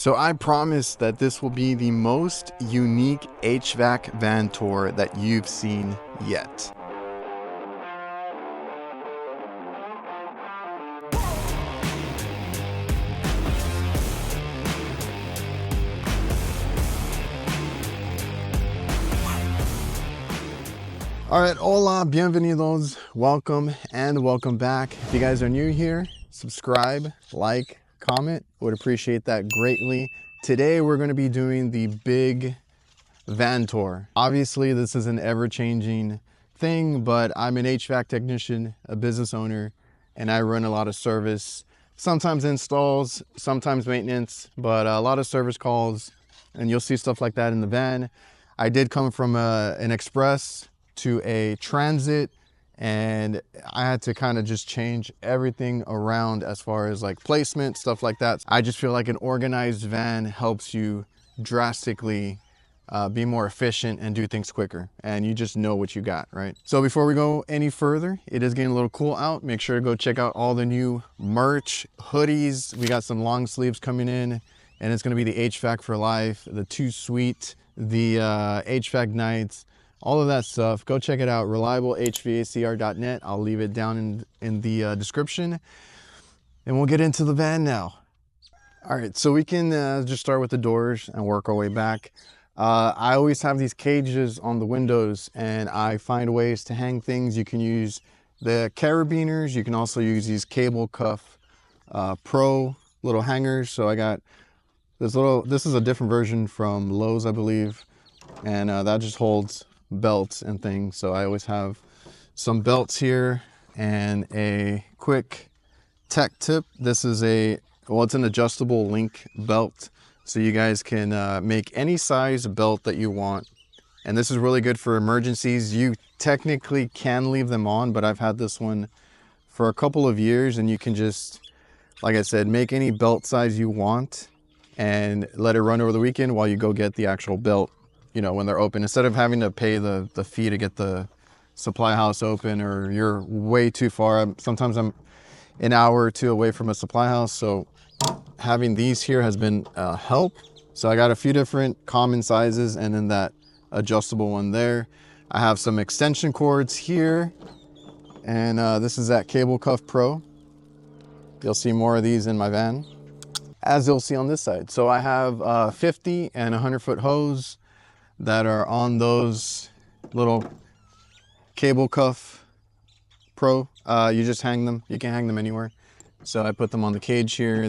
So I promise that this will be the most unique HVAC van tour that you've seen yet. All right, hola, bienvenidos, welcome and welcome back. If you guys are new here, subscribe, like, comment, would appreciate that greatly. Today we're going to be doing the big van tour. Obviously this is an ever-changing thing, but I'm an HVAC technician, a business owner, and I run a lot of service, sometimes installs, sometimes maintenance, but a lot of service calls, and you'll see stuff like that in the van. I did come from an express to a transit, and I had to kind of just change everything around as far as like placement, stuff like that. I just feel like an organized van helps you drastically be more efficient and do things quicker, and you just know what you got, right? So before we go any further, it is getting a little cool out. Make sure to go check out all the new merch, hoodies. We got some long sleeves coming in, and it's going to be the HVAC for life, the 2 Suite, the HVAC nights, all of that stuff. Go check it out, reliablehvacr.net. I'll leave it down in the description, and we'll get into the van now. All right, so we can just start with the doors and work our way back. I always have these cages on the windows, and I find ways to hang things. You can use the carabiners. You can also use these cable cuff pro little hangers. So I got this is a different version from Lowe's, I believe, and that just holds belts and things. So I always have some belts here and a quick tech tip. This is it's an adjustable link belt, so you guys can make any size belt that you want, and this is really good for emergencies. You technically can leave them on, but I've had this one for a couple of years, and you can just, like I said, make any belt size you want and let it run over the weekend while you go get the actual belt, you know, when they're open, instead of having to pay the fee to get the supply house open, or you're way too far. Sometimes I'm an hour or two away from a supply house, so having these here has been a help. So I got a few different common sizes, and then that adjustable one there. I have some extension cords here, and this is that Cable Cuff Pro. You'll see more of these in my van, as you'll see on this side. So I have 50 and 100 foot hose that are on those little Cable Cuff Pro. You just hang them. You can hang them anywhere. So I put them on the cage here.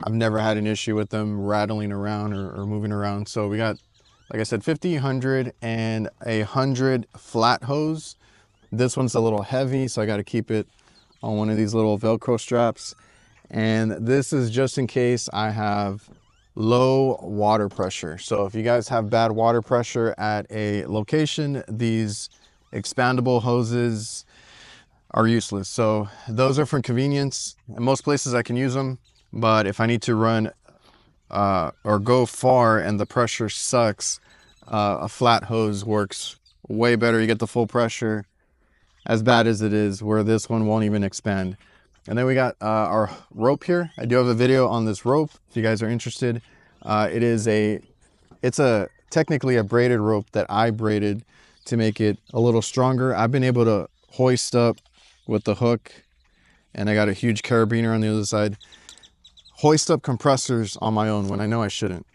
I've never had an issue with them rattling around or moving around. So we got, like I said, 50, 100, and 100 flat hose. This one's a little heavy, so I got to keep it on one of these little Velcro straps. And this is just in case I have low water pressure. So if you guys have bad water pressure at a location, these expandable hoses are useless. So those are for convenience. In most places I can use them, but if I need to run or go far and the pressure sucks, a flat hose works way better. You get the full pressure, as bad as it is, where this one won't even expand. And then we got our rope here. I do have a video on this rope if you guys are interested. It's technically a braided rope that I braided to make it a little stronger. I've been able to hoist up with the hook, and I got a huge carabiner on the other side, hoist up compressors on my own when I know I shouldn't.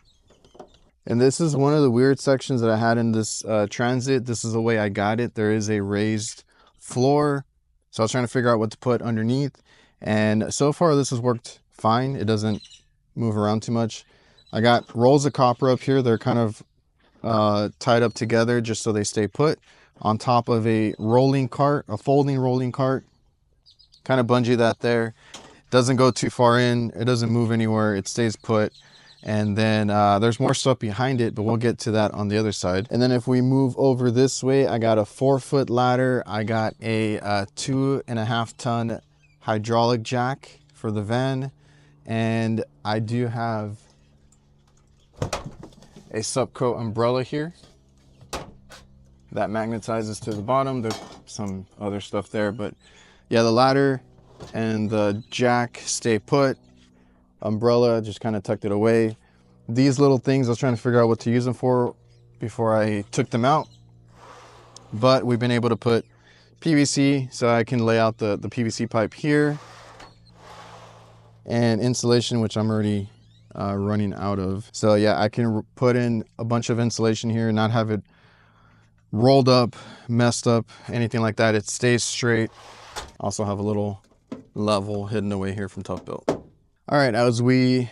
And this is one of the weird sections that I had in this transit. This is the way I got it. There is a raised floor, so I was trying to figure out what to put underneath, and so far this has worked fine. It doesn't move around too much. I got rolls of copper up here. They're kind of tied up together just so they stay put on top of a rolling cart, a folding rolling cart. Kind of bungee that there. Doesn't go too far in. It doesn't move anywhere. It stays put. And then there's more stuff behind it, but we'll get to that on the other side. And then if we move over this way, I got a 4-foot ladder. I got a 2.5 ton hydraulic jack for the van. And I do have a Subcoat umbrella here that magnetizes to the bottom. There's some other stuff there, but yeah, the ladder and the jack stay put. umbrella, just kind of tucked it away. These little things, I was trying to figure out what to use them for before I took them out. But we've been able to put PVC, so I can lay out the PVC pipe here. And insulation, which I'm already running out of. So yeah, I can put in a bunch of insulation here, not have it rolled up, messed up, anything like that. It stays straight. Also have a little level hidden away here from Tough Built. All right, as we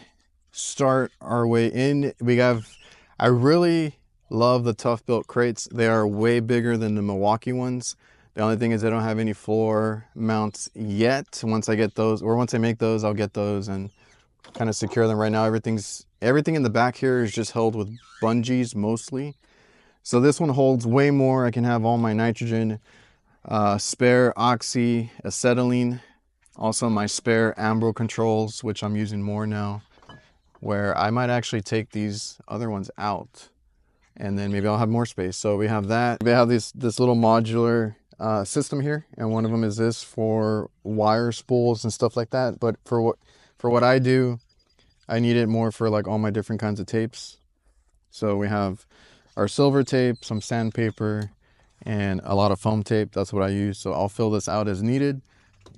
start our way in, I really love the Tough Built crates. They are way bigger than the Milwaukee ones. The only thing is they don't have any floor mounts yet. Once I get those, or once I make those, I'll get those and kind of secure them. Right now, everything in the back here is just held with bungees mostly. So this one holds way more. I can have all my nitrogen, spare oxy, acetylene, also my spare ambro controls, which I'm using more now, where I might actually take these other ones out and then maybe I'll have more space. So we have that. We have this little modular system here, and one of them is this for wire spools and stuff like that. But for what I do, I need it more for like all my different kinds of tapes. So we have our silver tape, some sandpaper, and a lot of foam tape. That's what I use. So I'll fill this out as needed,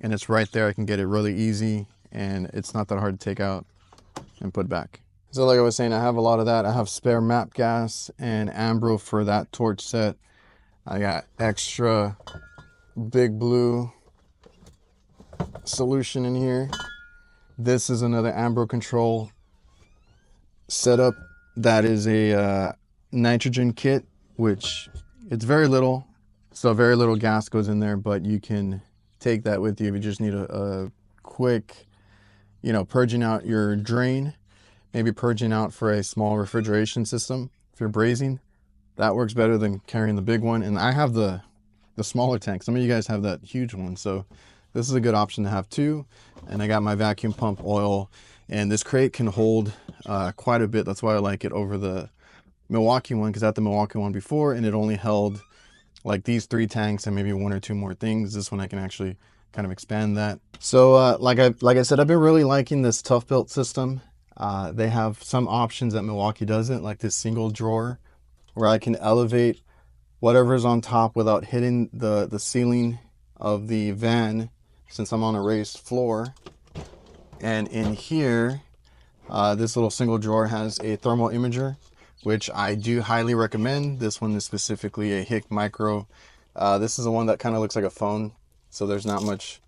and it's right there. I can get it really easy, and it's not that hard to take out and put back. So like I was saying, I have a lot of that. I have spare map gas and ambro for that torch set. I got extra Big Blue solution in here. This is another ambro control setup. That is a nitrogen kit, which it's very little. So very little gas goes in there, but you can take that with you if you just need a quick, purging out your drain, maybe purging out for a small refrigeration system. If you're brazing, that works better than carrying the big one. And I have the smaller tank. Some of you guys have that huge one. So this is a good option to have too. And I got my vacuum pump oil, and this crate can hold quite a bit. That's why I like it over the Milwaukee one, because I had the Milwaukee one before and it only held like these 3 tanks and maybe 1 or 2 more things. This one I can actually kind of expand that. So like I said, I've been really liking this Tough Built system. They have some options that Milwaukee doesn't, like this single drawer where I can elevate whatever's on top without hitting the ceiling of the van, since I'm on a raised floor. And in here, this little single drawer has a thermal imager, which I do highly recommend. This one is specifically a Hvac Micro. This is the one that kind of looks like a phone, so there's not much,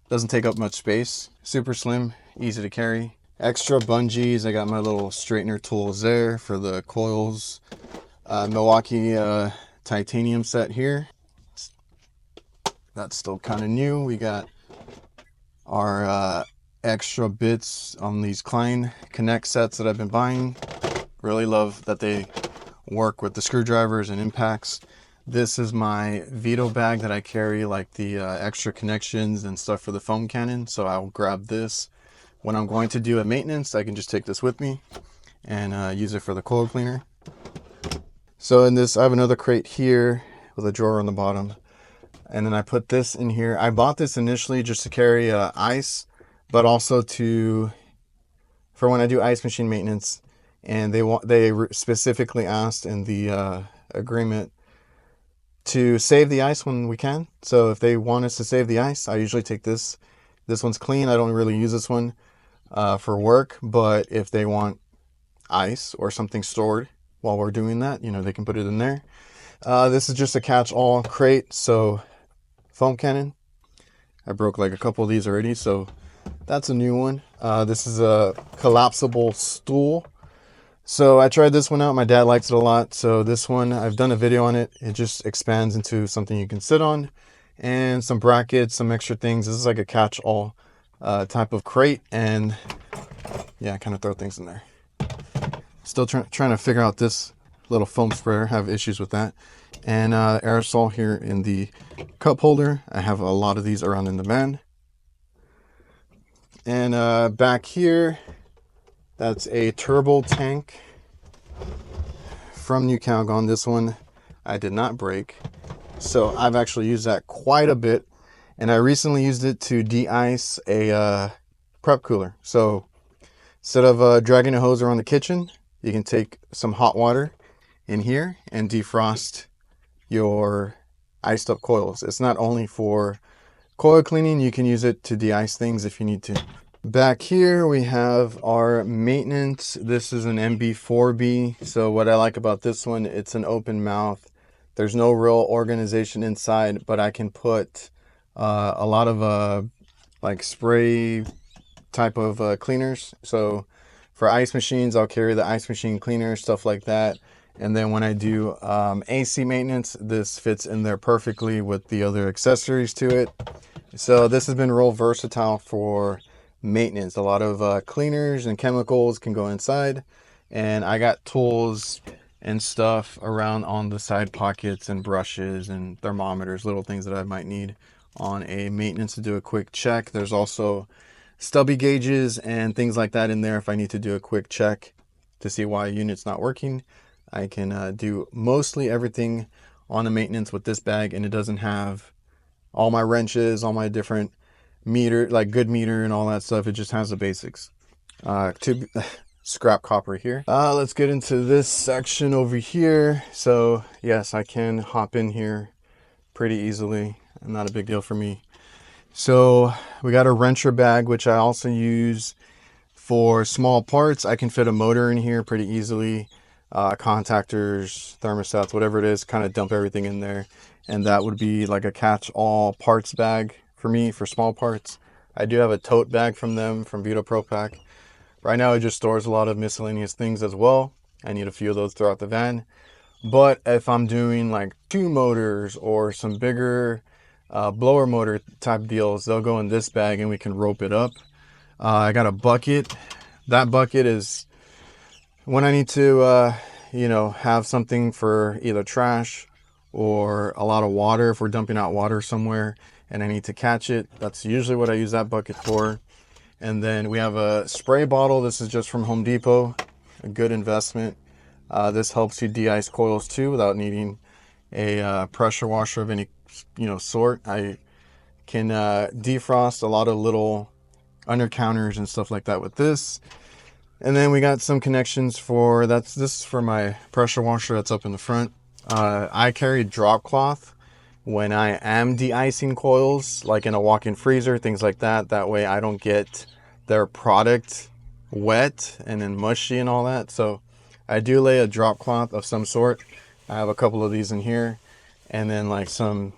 doesn't take up much space. Super slim, easy to carry. Extra bungees. I got my little straightener tools there for the coils. Milwaukee titanium set here. That's still kind of new. We got our extra bits on these Klein Connect sets that I've been buying. Really love that they work with the screwdrivers and impacts. This is my Vito bag that I carry, like the extra connections and stuff for the foam cannon. So I'll grab this when I'm going to do a maintenance. I can just take this with me and use it for the coil cleaner. So in this, I have another crate here with a drawer on the bottom. And then I put this in here. I bought this initially just to carry ice, but also for when I do ice machine maintenance. And they specifically asked in the agreement to save the ice when we can. So if they want us to save the ice, I usually take this. This one's clean. I don't really use this one for work, but if they want ice or something stored while we're doing that, they can put it in there. This is just a catch-all crate. So foam cannon. I broke like a couple of these already, so that's a new one. This is a collapsible stool. So I tried this one out. My dad likes it a lot. So this one, I've done a video on it. It just expands into something you can sit on, and some brackets, some extra things. This is like a catch-all type of crate, and yeah, kind of throw things in there. Still trying to figure out this little foam sprayer. Have issues with that. And aerosol here in the cup holder. I have a lot of these around in the van. And back here, that's a turbo tank from New Calgon. This one I did not break, so I've actually used that quite a bit, and I recently used it to de-ice a prep cooler. So Instead of dragging a hose around the kitchen, you can take some hot water in here and defrost your iced up coils. It's not only for coil cleaning, you can use it to de-ice things if you need to. Back here we have our maintenance. This is an MB4B. So what I like about this one, it's an open mouth. There's no real organization inside, but I can put a lot of like spray type of cleaners. So for ice machines, I'll carry the ice machine cleaner, stuff like that. And then when I do AC maintenance, this fits in there perfectly with the other accessories to it. So this has been real versatile for maintenance. A lot of cleaners and chemicals can go inside, and I got tools and stuff around on the side pockets and brushes and thermometers, little things that I might need on a maintenance to do a quick check. There's also stubby gauges and things like that in there if I need to do a quick check to see why a unit's not working. I can do mostly everything on the maintenance with this bag, and it doesn't have all my wrenches, all my different meter, like good meter and all that stuff. It just has the basics. Scrap copper here. Let's get into this section over here. So yes, I can hop in here pretty easily. Not a big deal for me. So we got a wrencher bag, which I also use for small parts. I can fit a motor in here pretty easily. Contactors, thermostats, whatever it is, kind of dump everything in there. And that would be like a catch-all parts bag for me for small parts. I do have a tote bag from them, from Vito Pro Pack. Right now it just stores a lot of miscellaneous things as well. I need a few of those throughout the van. But if I'm doing like 2 motors or some bigger blower motor type deals, they'll go in this bag and we can rope it up. I got a bucket. That bucket is when I need to, you know, have something for either trash or a lot of water. If we're dumping out water somewhere and I need to catch it, that's usually what I use that bucket for. And then we have a spray bottle. This is just from Home Depot, a good investment. This helps you de-ice coils too without needing a pressure washer of any, you know, sort. I can defrost a lot of little under counters and stuff like that with this. And then we got some connections for this is for my pressure washer that's up in the front. I carry drop cloth when I am de-icing coils, like in a walk-in freezer, things like that. That way I don't get their product wet and then mushy and all that. So I do lay a drop cloth of some sort. I have a couple of these in here, and then like some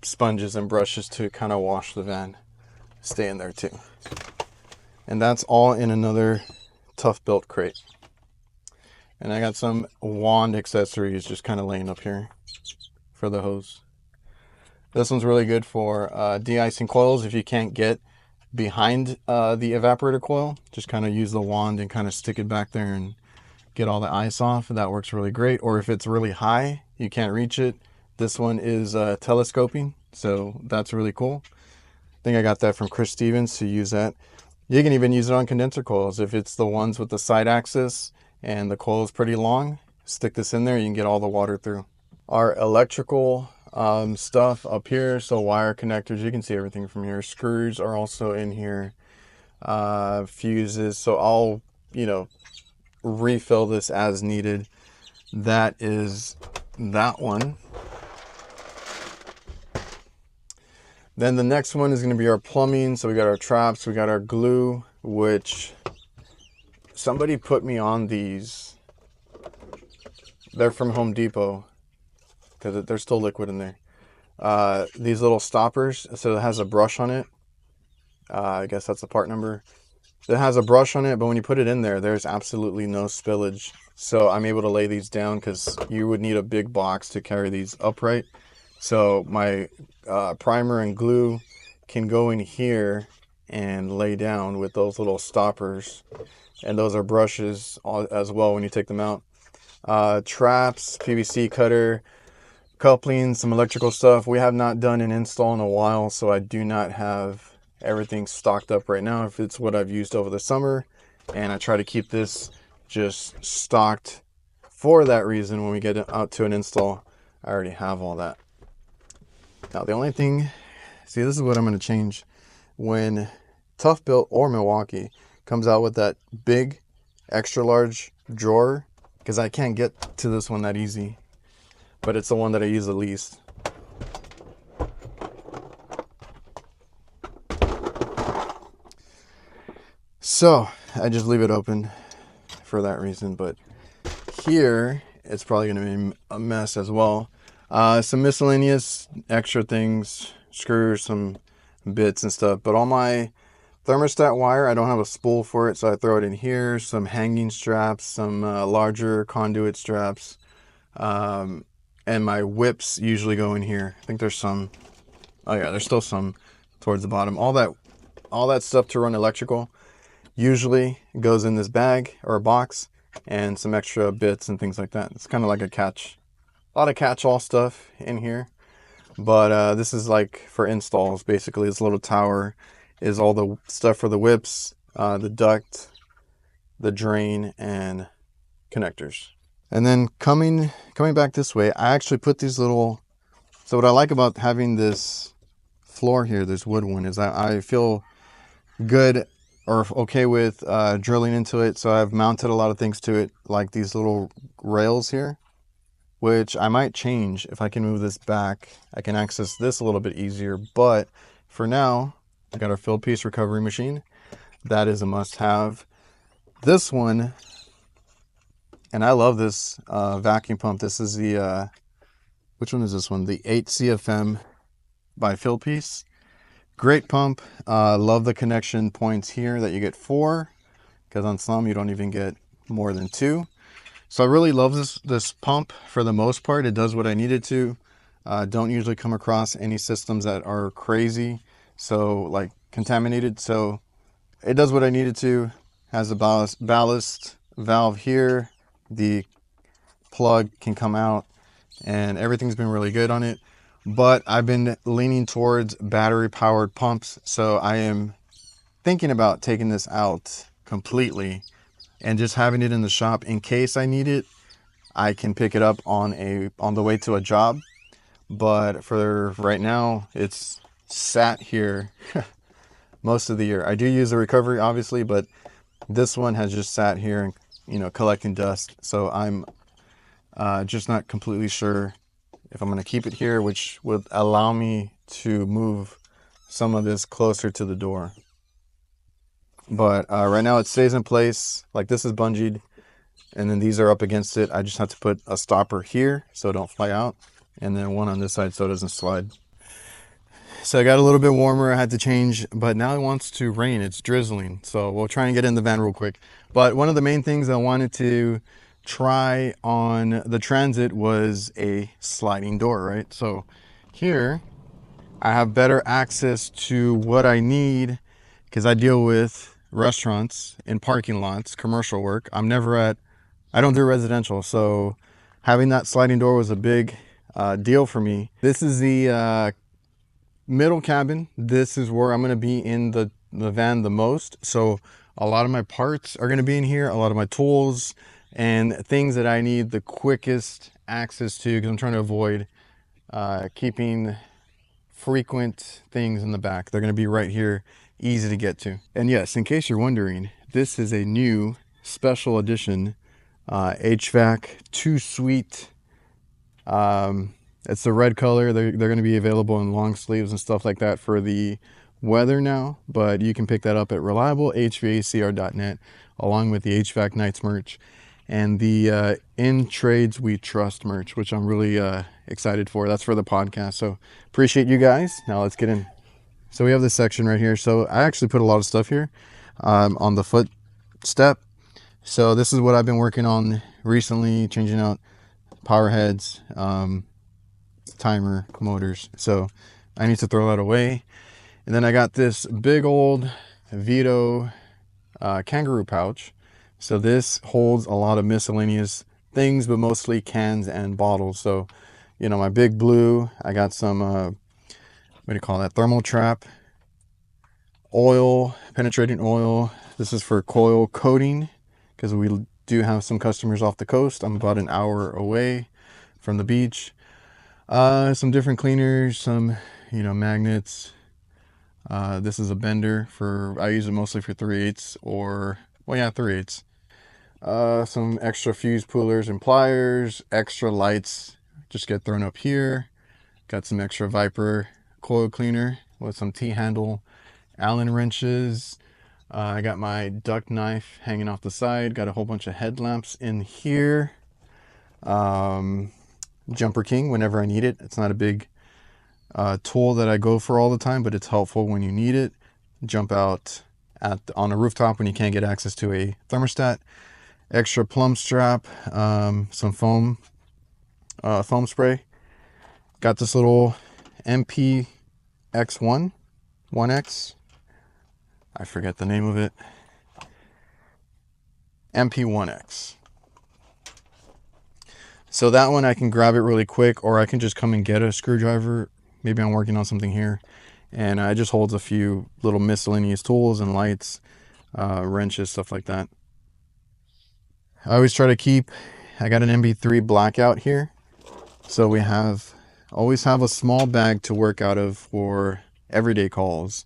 sponges and brushes to kind of wash the van. Stay in there too. And that's all in another Tough Built crate. And I got some wand accessories just kind of laying up here for the hose. This one's really good for de-icing coils. If you can't get behind the evaporator coil, just kind of use the wand and kind of stick it back there and get all the ice off. That works really great. Or if it's really high, you can't reach it. This one is telescoping, so that's really cool. I think I got that from Chris Stevens to use that. You can even use it on condenser coils. If it's the ones with the side axis and the coil is pretty long, stick this in there, you can get all the water through. Our electrical stuff up here, so wire connectors, you can see everything from here. Screws are also in here, fuses, so I'll, you know, refill this as needed. That is that one. Then the next one is going to be our plumbing. So we got our traps, we got our glue, which somebody put me on these. They're from Home Depot because they're still liquid in there. These little stoppers, so it has a brush on it. I guess that's the part number. It has a brush on it, but when you put it in there, there's absolutely no spillage. So I'm able to lay these down because you would need a big box to carry these upright. So my primer and glue can go in here and lay down with those little stoppers. And those are brushes as well when you take them out. Traps, PVC cutter, coupling, some electrical stuff. We have not done an install in a while, so I do not have everything stocked up right now. If it's what I've used over the summer, and I try to keep this just stocked for that reason. When we get out to an install, I already have all that. Now the only thing, see, this is what I'm going to change when Tough Built or Milwaukee, Comes out with that big extra large drawer, because I can't get to this one that easy, but it's the one that I use the least. So I just leave it open for that reason, but here it's probably going to be a mess as well. Some miscellaneous extra things, screws, some bits and stuff, but all my thermostat wire, I don't have a spool for it, so I throw it in here. Some hanging straps, some larger conduit straps, and my whips usually go in here. I think there's some, oh yeah, there's still some towards the bottom. All that stuff to run electrical usually goes in this bag or a box, and some extra bits and things like that. It's kind of like a lot of catch-all stuff in here. But this is like for installs, basically. This little tower is all the stuff for the whips, the duct, the drain, and connectors. And then coming back this way, I actually put these little, so what I like about having this floor here, this wood one, is I feel good or okay with drilling into it. So I've mounted a lot of things to it, like these little rails here, which I might change. If I can move this back, I can access this a little bit easier. But for now, I got our filled piece recovery machine. That is a must-have. This one, and I love this vacuum pump. This is the, which one is this one? The 8 CFM by Filled Piece. Great pump. Love the connection points here that you get 4, because on some you don't even get more than 2. So I really love this pump for the most part. It does what I need it to. Don't usually come across any systems that are crazy, so like contaminated. So it does what I need it to. Has a ballast valve here. The plug can come out, and everything's been really good on it. But I've been leaning towards battery powered pumps, so I am thinking about taking this out completely and just having it in the shop in case I need it. I can pick it up on the way to a job, but for right now it's sat here most of the year. I do use the recovery obviously, but this one has just sat here and, you know, collecting dust. So I'm just not completely sure if I'm going to keep it here, which would allow me to move some of this closer to the door. But right now it stays in place. Like this is bungeed, and then these are up against it. I just have to put a stopper here so it don't fly out, and then one on this side so it doesn't slide. So I got a little bit warmer. I had to change, but now it wants to rain. It's drizzling. So we'll try and get in the van real quick. But one of the main things I wanted to try on the Transit was a sliding door, right? So here I have better access to what I need, because I deal with restaurants in parking lots, commercial work. I don't do residential, so having that sliding door was a big deal for me. This is the middle cabin. This is where I'm going to be in the van the most, so a lot of my parts are going to be in here, a lot of my tools and things that I need the quickest access to, because I'm trying to avoid keeping frequent things in the back. They're going to be right here, easy to get to. And yes, in case you're wondering, this is a new special edition HVAC 2 Suite. It's the red color. They're going to be available in long sleeves and stuff like that for the weather now, but you can pick that up at reliablehvacr.net along with the HVAC Nights merch and the In Trades We Trust merch, which I'm really excited for. That's for the podcast, so appreciate you guys. Now let's get in. So we have this section right here. So I actually put a lot of stuff here on the foot step. So this is what I've been working on recently, changing out power heads, timer, motors. So I need to throw that away. And then I got this big old Vito kangaroo pouch. So this holds a lot of miscellaneous things, but mostly cans and bottles. So, you know, my big blue, I got some, what do you call that? Thermal trap, oil, penetrating oil. This is for coil coating, because we do have some customers off the coast. I'm about an hour away from the beach. Some different cleaners, some, you know, magnets, This is a bender for, I use it mostly for 3/8 or, well, yeah, 3/8. Some extra fuse pullers and pliers, extra lights just get thrown up here. Got some extra Hvacr coil cleaner with some T-handle Allen wrenches. I got my duct knife hanging off the side. Got a whole bunch of headlamps in here. Jumper King whenever I need it. It's not a big tool that I go for all the time, but it's helpful when you need it. Jump out on a rooftop when you can't get access to a thermostat. Extra plumb strap, some foam spray. Got this little MPX1, 1X. I forget the name of it. MP1X. So that one I can grab it really quick, or I can just come and get a screwdriver. Maybe I'm working on something here, and it just holds a few little miscellaneous tools and lights, wrenches, stuff like that. I always try to keep, I got an MB3 blackout here, so we always have a small bag to work out of for everyday calls.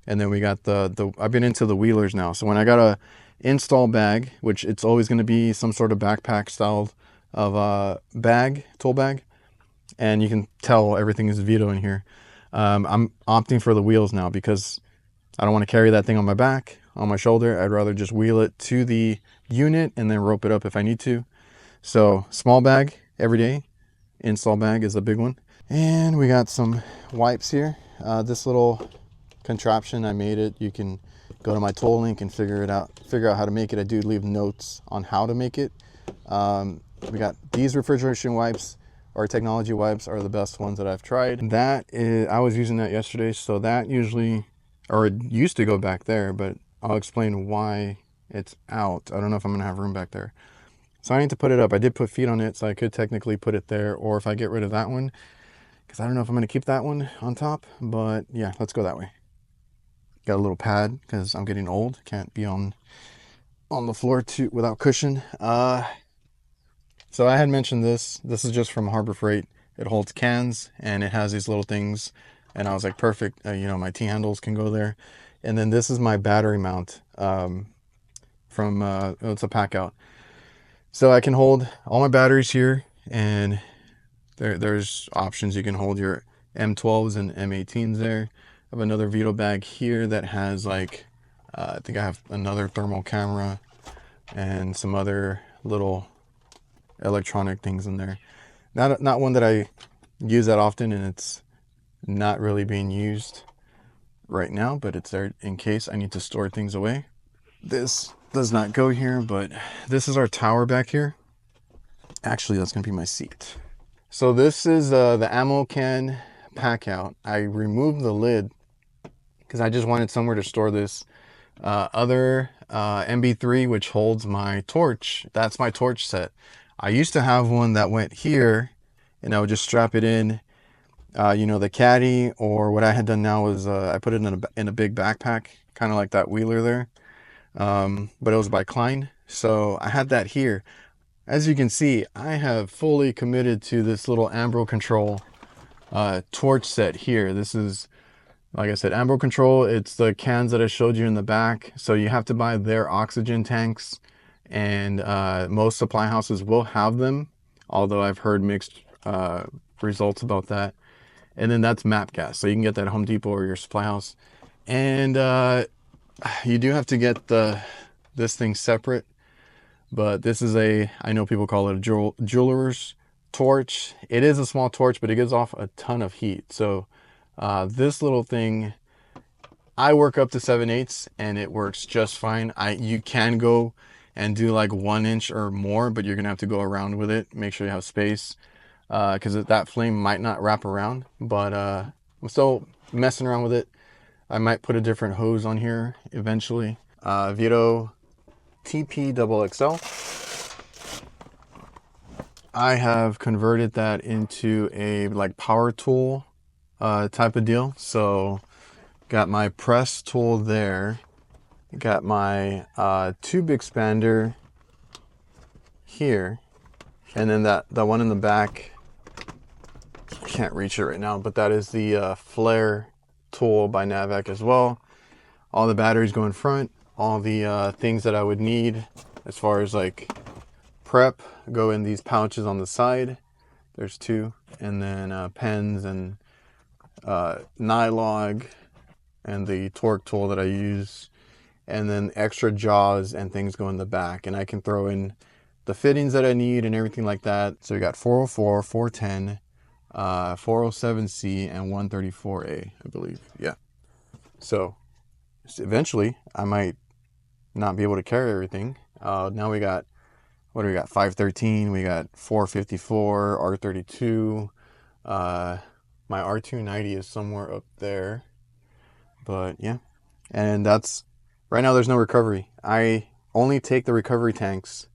And then we got I've been into the wheelers now, so when I got a install bag, which it's always going to be some sort of backpack style of bag, tool bag, and you can tell everything is Vito in here. I'm opting for the wheels now because I don't want to carry that thing on my back, on my shoulder. I'd rather just wheel it to the unit and then rope it up if I need to. So small bag every day, install bag is a big one. And we got some wipes here. This little contraption, I made it. You can go to my tool link and figure out how to make it. I do leave notes on how to make it. We got these refrigeration wipes, or technology wipes, are the best ones that I've tried. That is, I was using that yesterday, so that usually, or it used to go back there, but I'll explain why it's out. I don't know if I'm gonna have room back there. So I need to put it up. I did put feet on it, so I could technically put it there, or if I get rid of that one, because I don't know if I'm gonna keep that one on top, but yeah, let's go that way. Got a little pad because I'm getting old. Can't be on the floor without cushion. So I had mentioned this. This is just from Harbor Freight. It holds cans and it has these little things. And I was like, perfect. You know, my T-handles can go there. And then this is my battery mount it's a pack out. So I can hold all my batteries here, and there's options. You can hold your M12s and M18s there. I have another Vito bag here that has like, I think I have another thermal camera and some other little electronic things in there. Not one that I use that often, and it's not really being used right now, but it's there in case I need to store things away. This does not go here, but this is our tower back here. Actually, that's gonna be my seat. So this is the ammo can pack out. I removed the lid because I just wanted somewhere to store this other MB3, which holds my torch. That's my torch set. I used to have one that went here, and I would just strap it in, you know, the caddy, or what I had done now was I put it in a big backpack, kind of like that wheeler there, but it was by Klein. So I had that here. As you can see, I have fully committed to this little Ambro Control torch set here. This is, like I said, Ambro Control. It's the cans that I showed you in the back. So you have to buy their oxygen tanks, and most supply houses will have them, although I've heard mixed results about that. And then that's MAP gas, so you can get that at Home Depot or your supply house. And you do have to get this thing separate, but this is I know people call it a jeweler's torch. It is a small torch, but it gives off a ton of heat. So this little thing, I work up to 7/8 and it works just fine. You can go and do like 1 inch or more, but you're gonna have to go around with it. Make sure you have space, because that flame might not wrap around. But I'm still messing around with it. I might put a different hose on here eventually. Vito TP XXL. I have converted that into a like power tool type of deal. So got my press tool there, got my tube expander here, and then that one in the back, I can't reach it right now, but that is the flare tool by Hvac as well. All the batteries go in front. All the things that I would need as far as like prep go in these pouches on the side. There's two. And then pens and nylog and the torque tool that I use. And then extra jaws and things go in the back. And I can throw in the fittings that I need and everything like that. So we got 404, 410, 407C, and 134A, I believe. Yeah. So eventually I might not be able to carry everything. Now we got, what do we got? 513, we got 454, R32. My R290 is somewhere up there. But yeah. And that's, right now there's no recovery. I only take the recovery tanks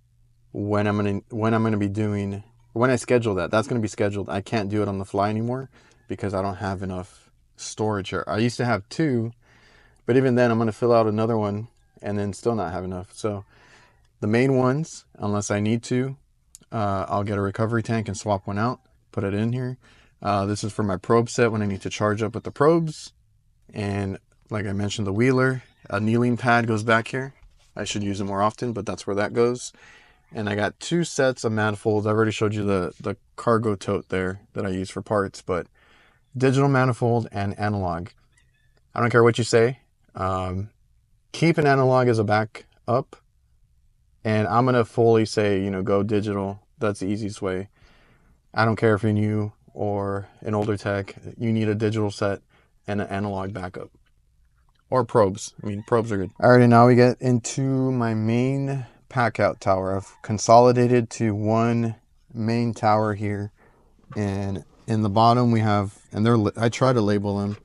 when I'm gonna be doing, when I schedule that. That's gonna be scheduled. I can't do it on the fly anymore because I don't have enough storage here. I used to have two, but even then I'm gonna fill out another one and then still not have enough. So the main ones, unless I need to, I'll get a recovery tank and swap one out, put it in here. This is for my probe set when I need to charge up with the probes. And like I mentioned, the wheeler, a kneeling pad goes back here. I should use it more often, but that's where that goes. And I got two sets of manifolds. I've already showed you the cargo tote there that I use for parts, but digital manifold and analog. I don't care what you say. Keep an analog as a backup. And I'm going to fully say, you know, go digital. That's the easiest way. I don't care if you're new or an older tech. You need a digital set and an analog backup. Or probes. I mean, probes are good. Alrighty, now we get into my main pack out tower. I've consolidated to one main tower here. And in the bottom we have, and I try to label them.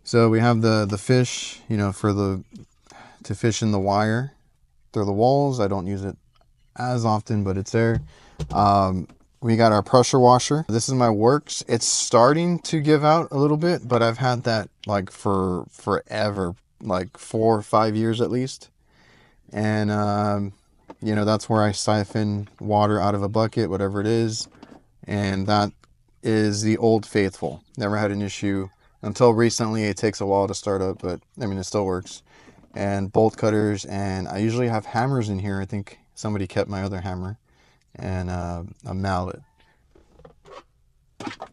So we have the fish, you know, to fish in the wire through the walls. I don't use it as often, but it's there. We got our pressure washer. This is my Works. It's starting to give out a little bit, but I've had that like for forever, like 4 or 5 years at least. And you know, that's where I siphon water out of a bucket, whatever it is. And that is the Old Faithful. Never had an issue until recently. It takes a while to start up, but I mean, it still works. And bolt cutters, and I usually have hammers in here. I think somebody kept my other hammer, and a mallet.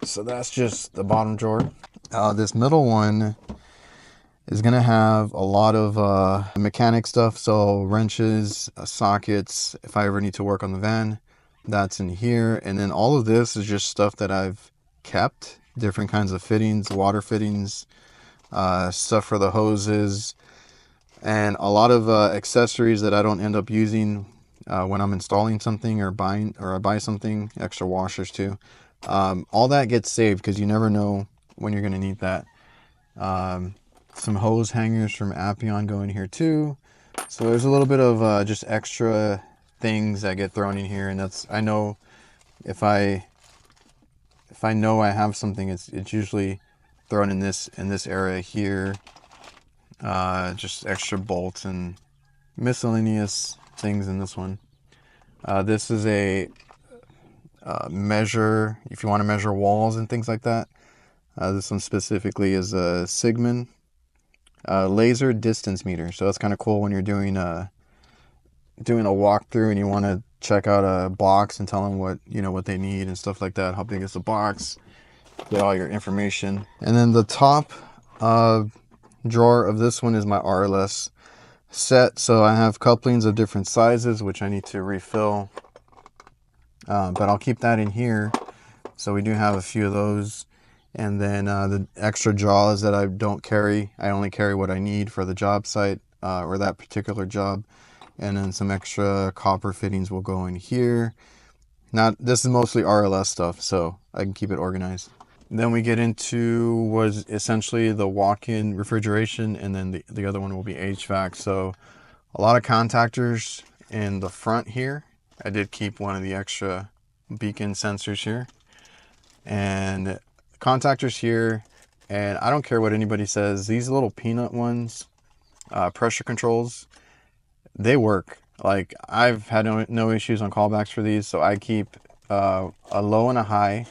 So that's just the bottom drawer. This middle one is gonna have a lot of mechanic stuff, so wrenches, sockets, if I ever need to work on the van, that's in here. And then all of this is just stuff that I've kept, different kinds of fittings, water fittings, stuff for the hoses, and a lot of accessories that I don't end up using when I'm installing something or I buy something, extra washers too. All that gets saved because you never know when you're going to need that. Some hose hangers from Appion go in here too. So there's a little bit of just extra things that get thrown in here, and that's, I know if I know I have something, it's usually thrown in this area here. Just extra bolts and miscellaneous things in this one. This is a measure, if you want to measure walls and things like that. This one specifically is a Sigmund laser distance meter. So that's kind of cool when you're doing a walkthrough and you want to check out a box and tell them what they need and stuff like that. How big is the box? Get all your information. And then the top drawer of this one is my RLS set. So I have couplings of different sizes, which I need to refill. But I'll keep that in here. So we do have a few of those. And then the extra jaws that I don't carry, I only carry what I need for the job site or that particular job. And then some extra copper fittings will go in here. Now, this is mostly RLS stuff, so I can keep it organized. Then we get into was essentially the walk-in refrigeration, and then the other one will be HVAC. So a lot of contactors in the front here. I did keep one of the extra beacon sensors here. And contactors here, and I don't care what anybody says, these little peanut ones, pressure controls, they work. Like, I've had no issues on callbacks for these, so I keep a low and a high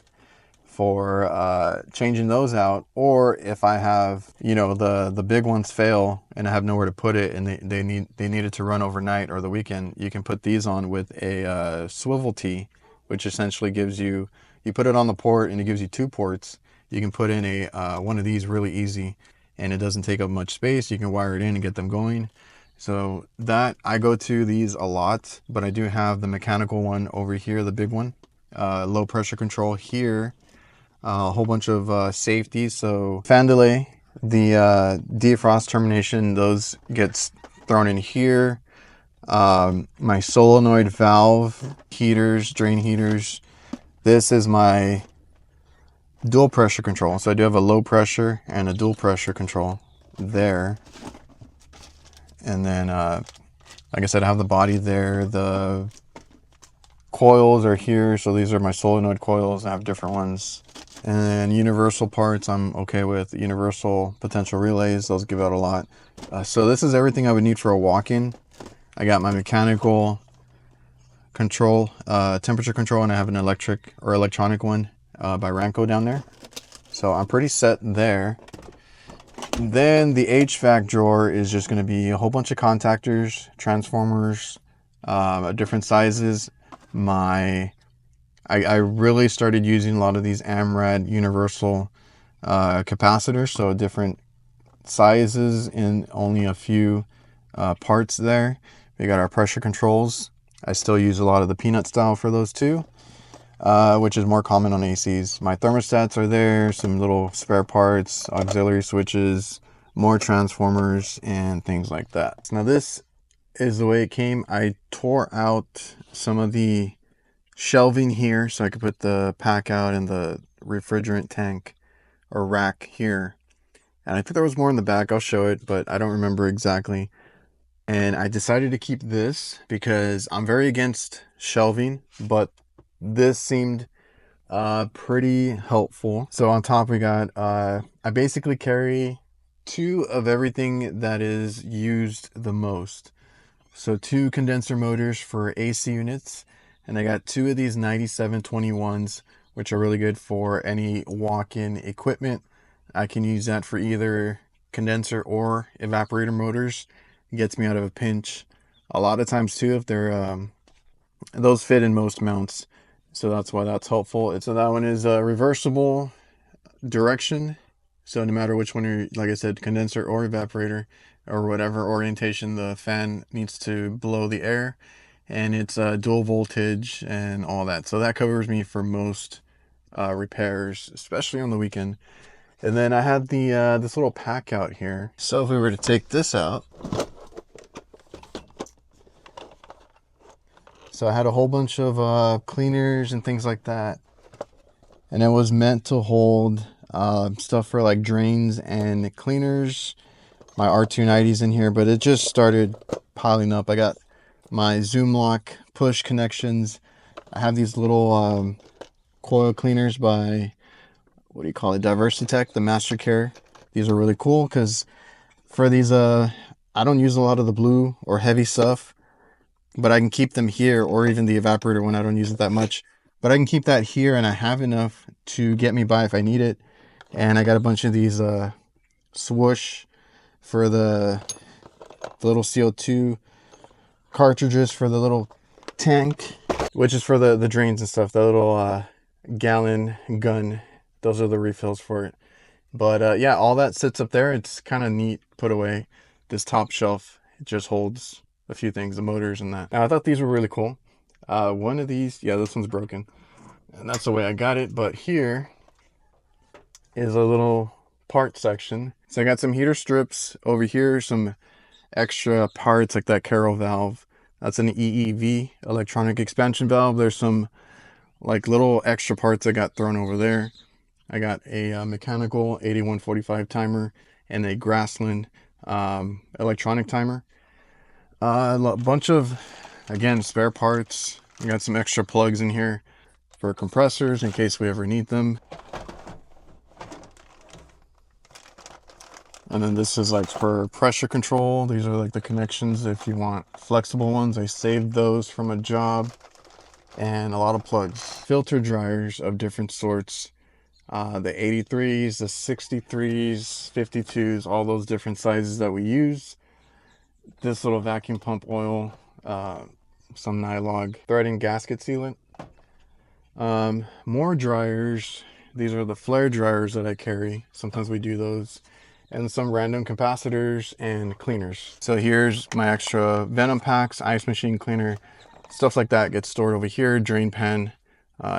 for changing those out, or if I have, you know, the big ones fail and I have nowhere to put it and they need it to run overnight or the weekend, you can put these on with a swivel tee, which essentially gives you, you put it on the port and it gives you 2 ports. You can put in a one of these really easy, and it doesn't take up much space. You can wire it in and get them going. So that, I go to these a lot, but I do have the mechanical one over here, the big one, low pressure control here, a whole bunch of safeties. So fan delay, the defrost termination, those gets thrown in here. My solenoid valve heaters, drain heaters. This is my dual pressure control. So I do have a low pressure and a dual pressure control there. And then, like I said, I have the body there. The coils are here. So these are my solenoid coils. I have different ones. And then universal parts, I'm okay with. Universal potential relays, those give out a lot. So this is everything I would need for a walk-in. I got my mechanical control, temperature control, and I have an electric or electronic one by Ranco down there. So I'm pretty set there. Then the HVAC drawer is just going to be a whole bunch of contactors, transformers, different sizes. I really started using a lot of these AMRAD universal capacitors, so different sizes in only a few parts there. We got our pressure controls. I still use a lot of the peanut style for those too, which is more common on ACs. My thermostats are there, some little spare parts, auxiliary switches, more transformers, and things like that. Now this is the way it came. I tore out some of the shelving here so I could put the pack out and the refrigerant tank or rack here. And I think there was more in the back. I'll show it, but I don't remember exactly. And I decided to keep this because I'm very against shelving, but this seemed pretty helpful. So on top we got, I basically carry 2 of everything that is used the most. So 2 condenser motors for AC units, and I got 2 of these 9721s, which are really good for any walk-in equipment. I can use that for either condenser or evaporator motors. It gets me out of a pinch. A lot of times too, if they're those fit in most mounts, so that's why that's helpful. So that one is a reversible direction. So no matter which one you're, like I said, condenser or evaporator or whatever orientation the fan needs to blow the air, and it's dual voltage and all that. So that covers me for most repairs, especially on the weekend. And then I had the this little pack out here. So if we were to take this out, so I had a whole bunch of cleaners and things like that, and it was meant to hold stuff for like drains and cleaners. My R290's in here, but it just started piling up. I got my zoom lock push connections. I have these little coil cleaners by, what do you call it, Diversitech, the Master Care. These are really cool because for these I don't use a lot of the blue or heavy stuff, but I can keep them here, or even the evaporator when I don't use it that much, but I can keep that here and I have enough to get me by if I need it. And I got a bunch of these swoosh for the little CO2 cartridges for the little tank, which is for the drains and stuff. The little gallon gun, those are the refills for it. But yeah, all that sits up there. It's kind of neat put away. This top shelf, it just holds a few things, the motors and that. Now I thought these were really cool. One of these, yeah, this one's broken, and that's the way I got it. But here is a little part section. So I got some heater strips over here, some extra parts like that Carroll valve. That's an EEV, electronic expansion valve. There's some like little extra parts that got thrown over there. I got a mechanical 8145 timer and a Grassland electronic timer. A bunch of, again, spare parts. I got some extra plugs in here for compressors in case we ever need them. And then this is like for pressure control. These are like the connections if you want flexible ones. I saved those from a job. And a lot of plugs. Filter dryers of different sorts. the 83s, the 63s, 52s, all those different sizes that we use. This little vacuum pump oil, some nylon threading gasket sealant. More dryers. These are the flare dryers that I carry. Sometimes we do those. And some random capacitors and cleaners. So here's my extra Venom packs, ice machine cleaner, stuff like that gets stored over here, drain pan,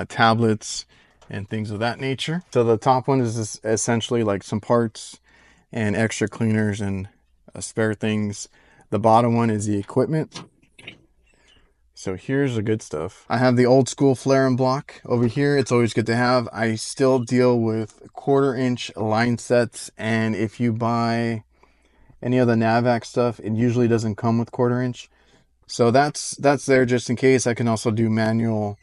tablets, and things of that nature. So the top one is essentially like some parts and extra cleaners and spare things. The bottom one is the equipment. So here's the good stuff. I have the old school flare and block over here. It's always good to have. I still deal with 1/4 inch line sets, and if you buy any of the Hvac stuff, it usually doesn't come with 1/4 inch. So that's there just in case. I can also do manual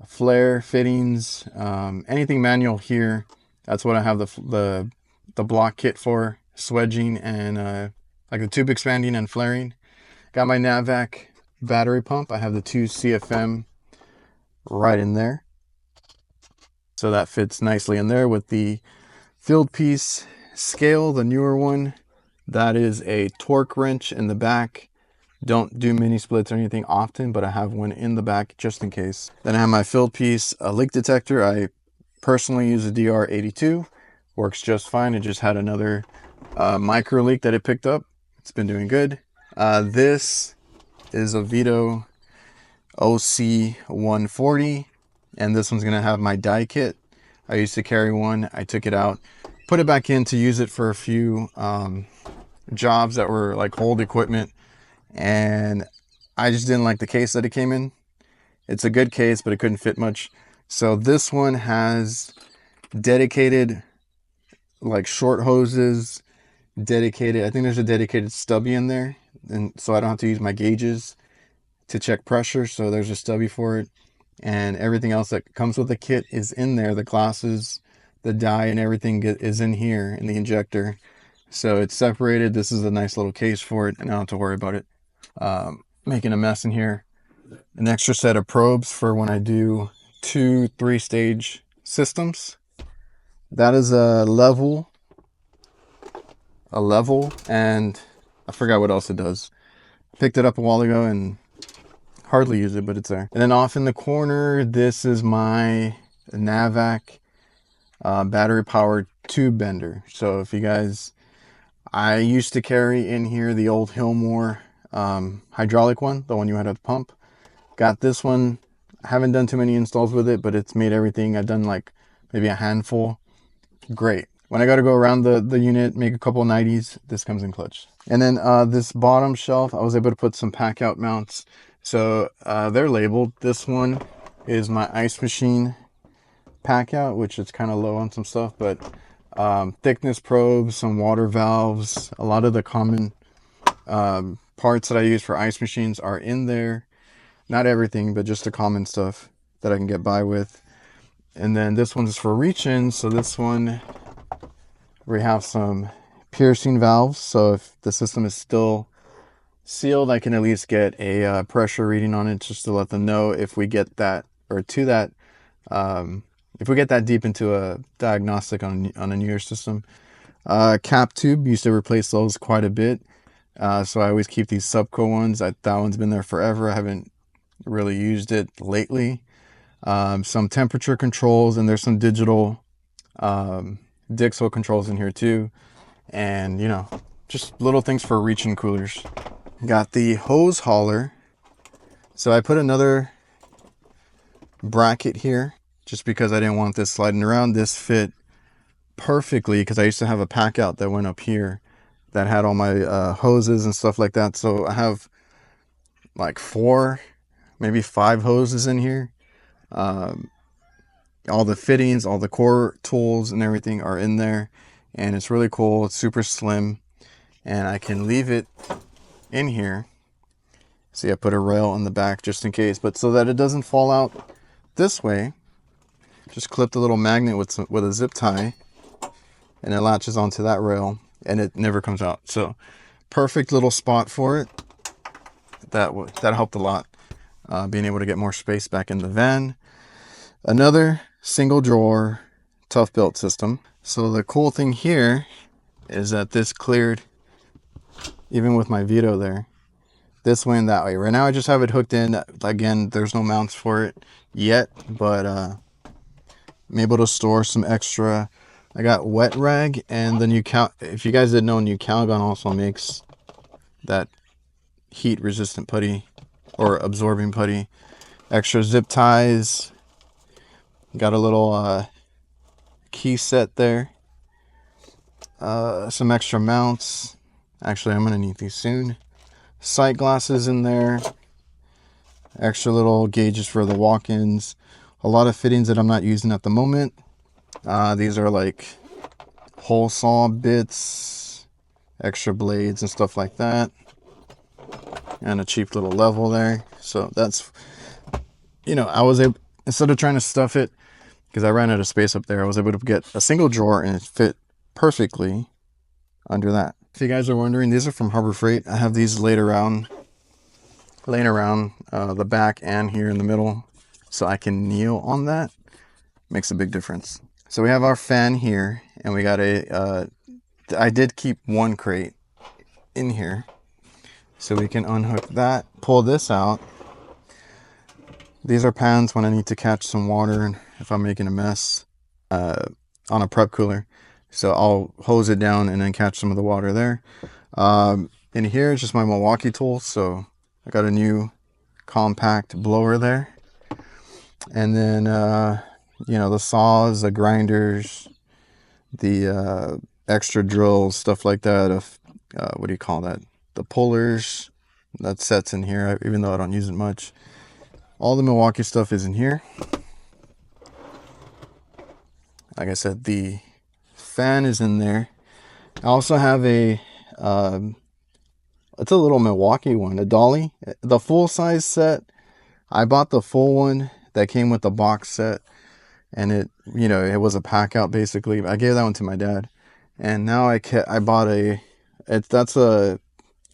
flare fittings, anything manual here. That's what I have the block kit for, swedging and like the tube expanding and flaring. Got my Hvac battery pump. I have the 2 CFM right in there, so that fits nicely in there with the field piece scale, the newer one. That is a torque wrench in the back. Don't do mini splits or anything often, but I have one in the back just in case. Then I have my field piece, a leak detector. I personally use a DR82, works just fine. It just had another micro leak that it picked up. It's been doing good. This is a Vito OC140, and this one's gonna have my die kit. I used to carry one. I took it out, put it back in to use it for a few jobs that were like old equipment, and I just didn't like the case that it came in. It's a good case, but it couldn't fit much. So this one has dedicated like short hoses, dedicated, I think there's a dedicated stubby in there, and so I don't have to use my gauges to check pressure. So there's a stubby for it, and everything else that comes with the kit is in there. The glasses, the die, and everything is in here in the injector. So it's separated. This is a nice little case for it, and I don't have to worry about it making a mess in here. An extra set of probes for when I do 2 3-stage systems. That is a level, and I forgot what else it does. Picked it up a while ago and hardly use it, but it's there. And then off in the corner, this is my Hvac battery powered tube bender. So if you guys, I used to carry in here the old Hillmore hydraulic one, the one you had at the pump. Got this one. I haven't done too many installs with it, but it's made everything. I've done like maybe a handful. Great. When I got to go around the unit, make a couple of 90s, this comes in clutch. And then this bottom shelf, I was able to put some pack out mounts. So they're labeled. This one is my ice machine pack out, which is kind of low on some stuff, but thickness probes, some water valves, a lot of the common parts that I use for ice machines are in there. Not everything, but just the common stuff that I can get by with. And then this one's for reach-in. So this one, we have some piercing valves. So if the system is still sealed, I can at least get a pressure reading on it, just to let them know if we get that, or to that, if we get that deep into a diagnostic on a newer system. Cap tube, used to replace those quite a bit. So I always keep these Subco ones. That one's been there forever. I haven't really used it lately. Some temperature controls, and there's some digital Dixel controls in here too. And you know, just little things for reach-in coolers. Got the hose hauler. So I put another bracket here just because I didn't want this sliding around. This fit perfectly because I used to have a pack out that went up here that had all my hoses and stuff like that. So I have like 4, maybe 5 hoses in here. All the fittings, all the core tools and everything are in there, and it's really cool. It's super slim, and I can leave it in here. See, I put a rail on the back just in case, but so that it doesn't fall out this way, just clip the little magnet with a zip tie, and it latches onto that rail, and it never comes out. So perfect little spot for it. That helped a lot, being able to get more space back in the van. Another single drawer tough built system. So the cool thing here is that this cleared even with my Vito there. This way and that way. Right now I just have it hooked in. Again, there's no mounts for it yet, but I'm able to store some extra. I got wet rag, and the new if you guys didn't know, new Calgon also makes that heat resistant putty or absorbing putty. Extra zip ties. Got a little key set there. Some extra mounts. Actually, I'm gonna need these soon. Sight glasses in there. Extra little gauges for the walk-ins. A lot of fittings that I'm not using at the moment. These are like hole saw bits, extra blades and stuff like that, and a cheap little level there. So that's, you know, I was able, instead of trying to stuff it, because I ran out of space up there, I was able to get a single drawer and it fit perfectly under that. If you guys are wondering, these are from Harbor Freight. I have these laying around the back and here in the middle, so I can kneel on that. Makes a big difference. So we have our fan here, and we got a I did keep one crate in here, so we can unhook that, pull this out. These are pans when I need to catch some water and if I'm making a mess on a prep cooler. So I'll hose it down and then catch some of the water there. In here is just my Milwaukee tools. So I got a new compact blower there. And then, you know, the saws, the grinders, the extra drills, stuff like that. What do you call that? The pullers, that sets in here, even though I don't use it much. All the Milwaukee stuff is in here. Like I said, the fan is in there. I also have a it's a little Milwaukee one, a dolly, the full size set. I bought the full one that came with the box set, and it, you know, it was a pack out basically. I gave that one to my dad, and now I bought that's a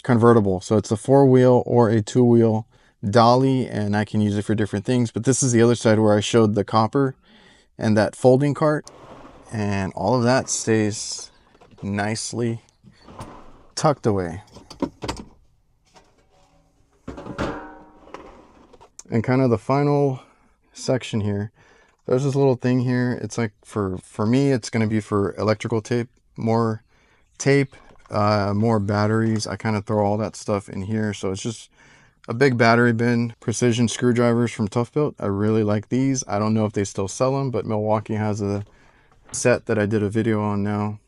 convertible, so it's a 4-wheel or a 2-wheel dolly, and I can use it for different things. But this is the other side where I showed the copper and that folding cart, and all of that stays nicely tucked away. And kind of the final section here, there's this little thing here. It's like for me, it's going to be for electrical tape, more tape, more batteries. I kind of throw all that stuff in here, so it's just a big battery bin. Precision screwdrivers from Tough Built. I really like these. I don't know if they still sell them, but Milwaukee has a set that I did a video on now.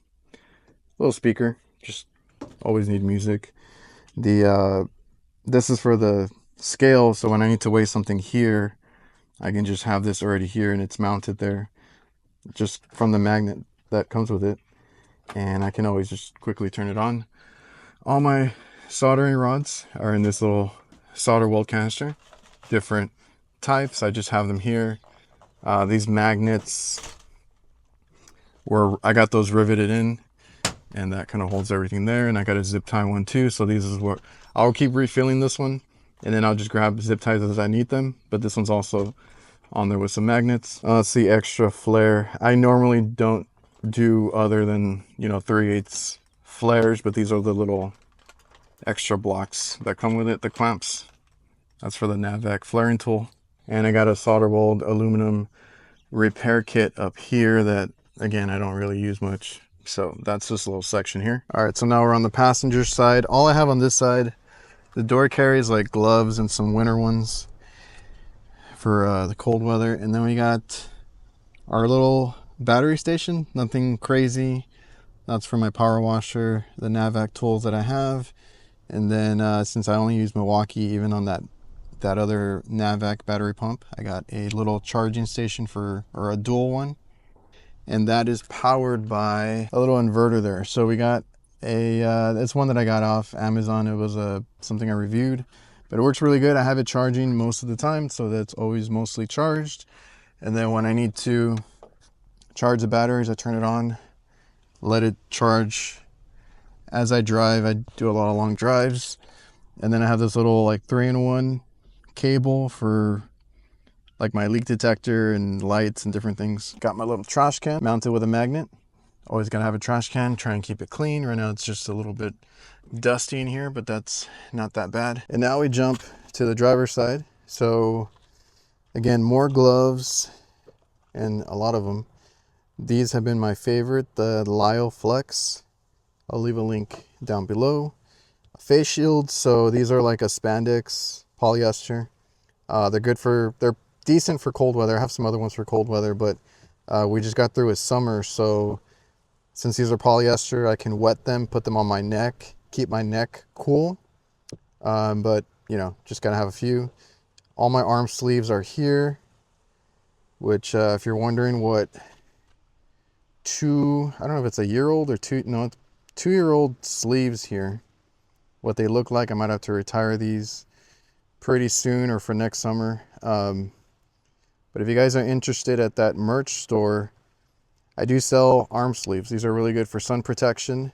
Little speaker, just always need music. This is for the scale, so when I need to weigh something here, I can just have this already here, and it's mounted there just from the magnet that comes with it, and I can always just quickly turn it on. All my soldering rods are in this little solder weld canister, different types. I just have them here. These magnets, I got those riveted in, and that kind of holds everything there. And I got a zip tie one too, so these is what I'll keep refilling this one, and then I'll just grab zip ties as I need them. But this one's also on there with some magnets. Let's see, extra flare. I normally don't do other than, you know, 3/8 flares, but these are the little extra blocks that come with it, the clamps. That's for the Hvac flaring tool. And I got a solder weld aluminum repair kit up here that, again, I don't really use much. So that's this little section here. All right, so now we're on the passenger side. All I have on this side, the door carries like gloves and some winter ones for the cold weather. And then we got our little battery station, nothing crazy. That's for my power washer, the Hvac tools that I have. And then since I only use Milwaukee, even on that other Hvac battery pump, I got a little charging station or a dual one. And that is powered by a little inverter there. So we got it's one that I got off Amazon. It was something I reviewed, but it works really good. I have it charging most of the time, so that's always mostly charged. And then when I need to charge the batteries, I turn it on, let it charge as I drive. I do a lot of long drives. And then I have this little like 3-in-1 cable for like my leak detector and lights and different things. Got my little trash can mounted with a magnet. Always gotta have a trash can, try and keep it clean. Right now it's just a little bit dusty in here, but that's not that bad. And now we jump to the driver's side. So again, more gloves and a lot of them. These have been my favorite, the Lyle Flex. I'll leave a link down below. Face shields, so these are like a spandex polyester. They're decent for cold weather. I have some other ones for cold weather, but we just got through with summer, so since these are polyester, I can wet them, put them on my neck, keep my neck cool. But you know, just gotta have a few. All my arm sleeves are here, which if you're wondering what I don't know if it's a year old or no, it's 2-year-old sleeves here, what they look like. I might have to retire these pretty soon or for next summer. But if you guys are interested at that merch store, I do sell arm sleeves. These are really good for sun protection,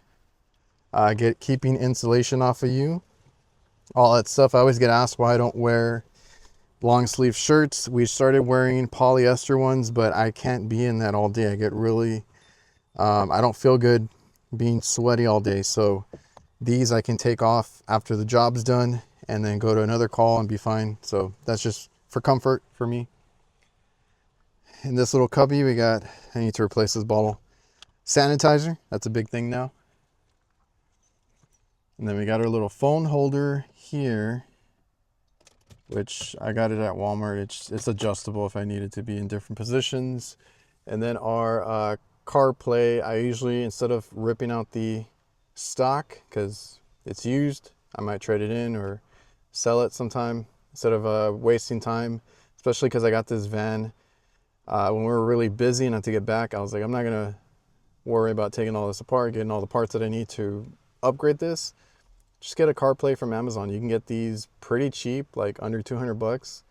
keeping insulation off of you, all that stuff. I always get asked why I don't wear long sleeve shirts. We started wearing polyester ones, but I can't be in that all day. I get really, I don't feel good being sweaty all day. So these I can take off after the job's done and then go to another call and be fine. So that's just for comfort for me. In this little cubby, I need to replace this bottle. Sanitizer, that's a big thing now. And then we got our little phone holder here, which I got it at Walmart. It's adjustable if I need it to be in different positions. And then our CarPlay, I usually, instead of ripping out the stock, because it's used, I might trade it in or sell it sometime instead of wasting time, especially because I got this van. When we were really busy and had to get back, I was like, I'm not gonna worry about taking all this apart, getting all the parts that I need to upgrade this. Just get a CarPlay from Amazon. You can get these pretty cheap, like under 200 bucks.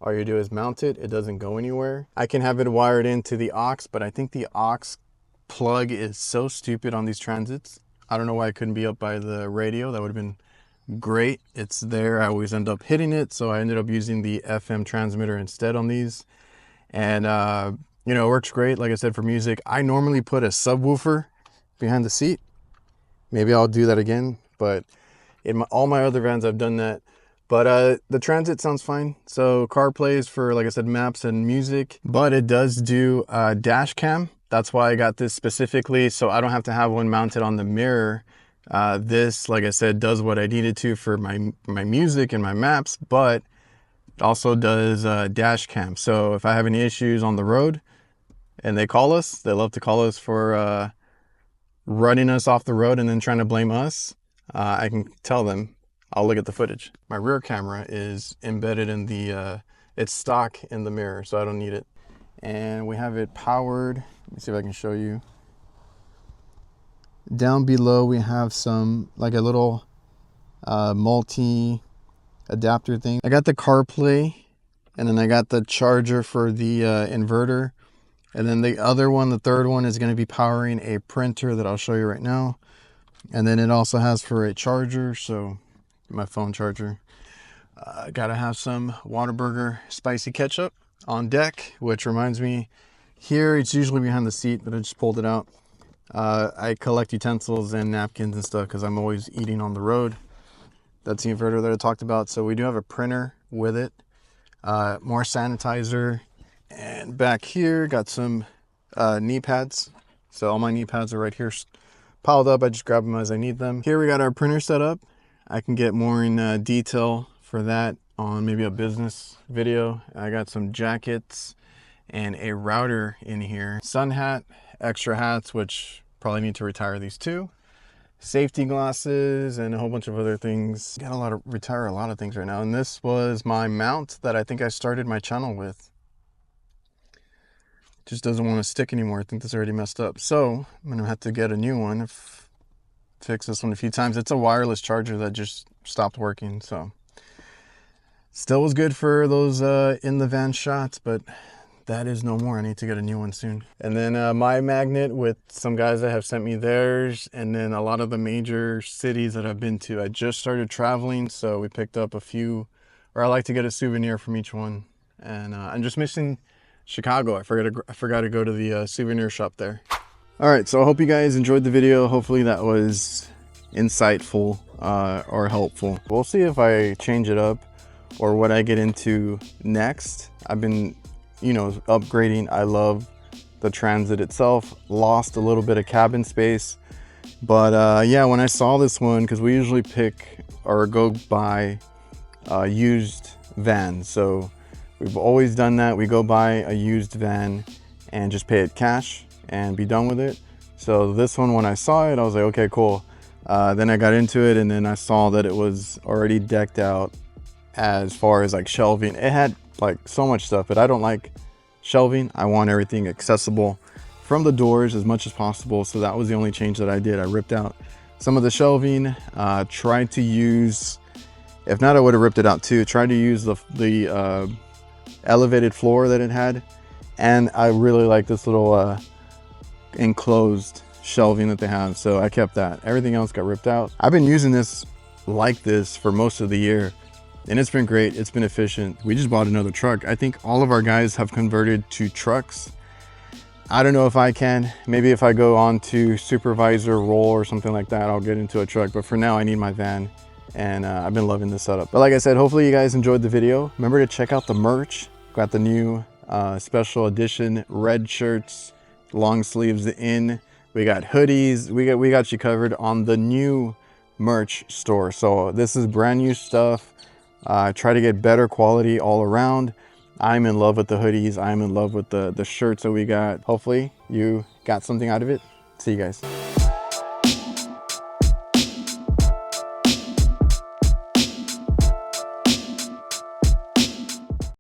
All you do is mount it. It doesn't go anywhere. I can have it wired into the aux, but I think the aux plug is so stupid on these Transits. I don't know why it couldn't be up by the radio. That would have been great. It's there. I always end up hitting it, so I ended up using the FM transmitter instead on these. And you know, it works great, like I said, for music. I normally put a subwoofer behind the seat. Maybe I'll do that again, but in all my other vans I've done that. But the Transit sounds fine. So CarPlay is for, like I said, maps and music, but it does do dash cam. That's why I got this specifically, so I don't have to have one mounted on the mirror. This, like I said, does what I needed to for my music and my maps, but it also does dash cam. So if I have any issues on the road and they call us, they love to call us for running us off the road and then trying to blame us. I can tell them, I'll look at the footage. My rear camera is embedded in the, it's stock in the mirror, so I don't need it. And we have it powered. Let me see if I can show you. Down below we have some, like a little multi adapter thing. I got the CarPlay, and then I got the charger for the inverter, and then the other one, the third one, is going to be powering a printer that I'll show you right now. And then it also has for a charger, so my phone charger. Gotta have some Whataburger spicy ketchup on deck, which reminds me, here it's usually behind the seat, but I just pulled it out. I collect utensils and napkins and stuff because I'm always eating on the road. That's the inverter that I talked about. So we do have a printer with it, more sanitizer, and back here got some knee pads. So all my knee pads are right here piled up. I just grab them as I need them. Here we got our printer set up. I can get more in detail for that on maybe a business video. I got some jackets and a router in here. Sun hat, extra hats, which probably need to retire these too. Safety glasses and a whole bunch of other things. Got retire a lot of things right now. And this was my mount that I think I started my channel with. Just doesn't want to stick anymore. I think this already messed up. So I'm gonna have to get a new one. Fix this one a few times. It's a wireless charger that just stopped working. So still was good for those in the van shots, but that is no more. I need to get a new one soon. And then my magnet with some guys that have sent me theirs, and then a lot of the major cities that I've been to. I just started traveling, so we picked up a few, or I like to get a souvenir from each one. And I'm just missing Chicago. I forgot to go to the souvenir shop there. All right, so I hope you guys enjoyed the video. Hopefully that was insightful or helpful. We'll see if I change it up or what I get into next. I've been, you know, upgrading. I love the Transit itself. Lost a little bit of cabin space, but yeah, when I saw this one, because we usually pick or go buy used vans, so we've always done that. We go buy a used van and just pay it cash and be done with it. So this one, when I saw it, I was like, okay, cool. Then I got into it, and then I saw that it was already decked out as far as like shelving. It had like so much stuff, but I don't like shelving. I want everything accessible from the doors as much as possible. So that was the only change that I did. I ripped out some of the shelving, tried to use, if not, I would have ripped it out too. Tried to use the elevated floor that it had. And I really like this little enclosed shelving that they have, so I kept that. Everything else got ripped out. I've been using this like this for most of the year, and it's been great. It's been efficient. We just bought another truck. I think all of our guys have converted to trucks. I don't know if I can. Maybe if I go on to supervisor role or something like that, I'll get into a truck, but for now I need my van, and I've been loving this setup. But like I said, hopefully you guys enjoyed the video. Remember to check out the merch. Got the new special edition red shirts, long sleeves in. We got hoodies. We got you covered on the new merch store. So this is brand new stuff. Try to get better quality all around. I'm in love with the hoodies. I'm in love with the shirts that we got. Hopefully you got something out of it. See you guys.